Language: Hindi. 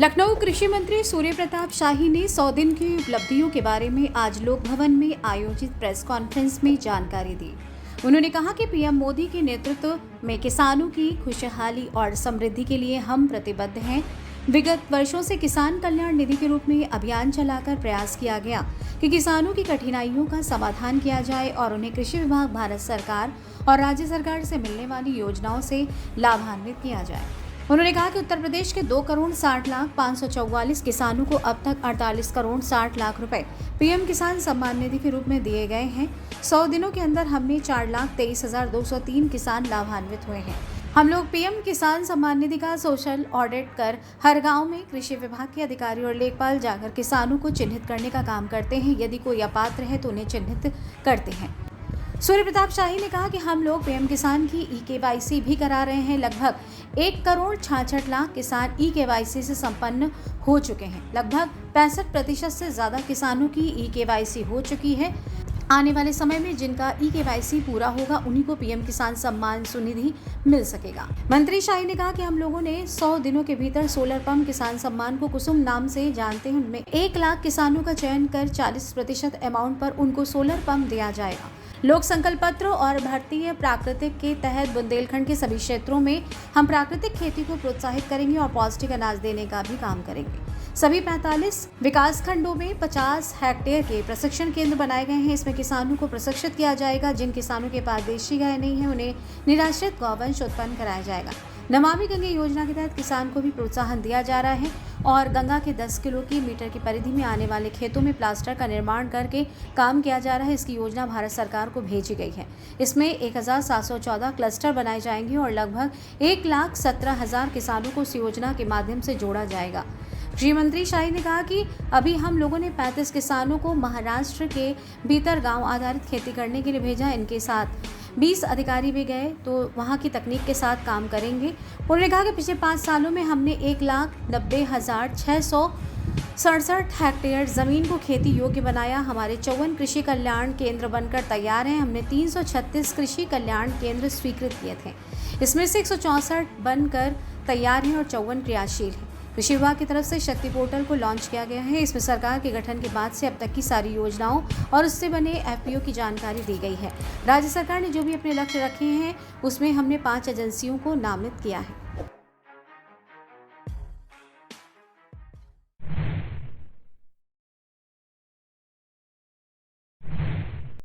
लखनऊ कृषि मंत्री सूर्य प्रताप शाही ने 100 दिन की उपलब्धियों के बारे में आज लोक भवन में आयोजित प्रेस कॉन्फ्रेंस में जानकारी दी। उन्होंने कहा कि पीएम मोदी के नेतृत्व में किसानों की खुशहाली और समृद्धि के लिए हम प्रतिबद्ध हैं। विगत वर्षों से किसान कल्याण निधि के रूप में अभियान चलाकर प्रयास किया गया कि किसानों की कठिनाइयों का समाधान किया जाए और उन्हें कृषि विभाग, भारत सरकार और राज्य सरकार से मिलने वाली योजनाओं से लाभान्वित किया जाए। उन्होंने कहा कि उत्तर प्रदेश के 2,60,544 किसानों को अब तक 48 करोड़ 60 लाख रुपए पीएम किसान सम्मान निधि के रूप में दिए गए हैं। 100 दिनों के अंदर हमने 4,23,203 किसान लाभान्वित हुए हैं। हम लोग पीएम किसान सम्मान निधि का सोशल ऑडिट कर हर गांव में कृषि विभाग के अधिकारी और लेखपाल जाकर किसानों को चिन्हित करने का काम करते हैं। यदि कोई अपात्र है तो उन्हें चिन्हित करते हैं। सूर्य प्रताप शाही ने कहा कि हम लोग पीएम किसान की ई-केवाईसी भी करा रहे हैं। लगभग 1 करोड़ 66 लाख किसान ई-केवाईसी से संपन्न हो चुके हैं। लगभग 65% से ज्यादा किसानों की ई-केवाईसी हो चुकी है। आने वाले समय में जिनका ई-केवाईसी पूरा होगा उन्हीं को पीएम किसान सम्मान सुनिधि मिल सकेगा। मंत्री शाही ने कहा कि हम लोगों ने 100 दिनों के भीतर सोलर पंप किसान सम्मान को कुसुम नाम से जानते हैं, उनमें 1 लाख किसानों का चयन कर 40% अमाउंट पर उनको सोलर पंप दिया जाएगा। लोक संकल्प पत्र और भारतीय प्राकृतिक के तहत बुंदेलखंड के सभी क्षेत्रों में हम प्राकृतिक खेती को प्रोत्साहित करेंगे और पौष्टिक अनाज देने का भी काम करेंगे। सभी 45 विकास खंडों में 50 हेक्टेयर के प्रशिक्षण केंद्र बनाए गए हैं। इसमें किसानों को प्रशिक्षित किया जाएगा। जिन किसानों के पास देशी गाय नहीं है उन्हें निराश्रित गौवंश उत्पन्न कराया जाएगा। नमामि गंगे योजना के तहत किसान को भी प्रोत्साहन दिया जा रहा है और गंगा के 10 किलोमीटर की परिधि में आने वाले खेतों में प्लास्टर का निर्माण करके काम किया जा रहा है। इसकी योजना भारत सरकार को भेजी गई है। इसमें 1714 क्लस्टर बनाए जाएंगे और लगभग 1,17,000 किसानों को इस योजना के माध्यम से जोड़ा जाएगा। कृषि मंत्री शाही ने कहा कि अभी हम लोगों ने 35 किसानों को महाराष्ट्र के भीतर गांव आधारित खेती करने के लिए भेजा। इनके साथ 20 अधिकारी भी गए तो वहां की तकनीक के साथ काम करेंगे। उन्होंने कहा कि पिछले 5 सालों में हमने 1,90,667 हेक्टेयर जमीन को खेती योग्य बनाया। हमारे 54 कृषि कल्याण केंद्र बनकर तैयार हैं। हमने 336 कृषि कल्याण केंद्र स्वीकृत किए थे। इसमें से 164 बनकर तैयार हैं और 54 क्रियाशील हैं। कृषि विभाग की तरफ से शक्ति पोर्टल को लॉन्च किया गया है। इसमें सरकार के गठन के बाद से अब तक की सारी योजनाओं और उससे बने एफपीओ की जानकारी दी गई है। राज्य सरकार ने जो भी अपने लक्ष्य रखे हैं उसमें हमने 5 एजेंसियों को नामित किया है।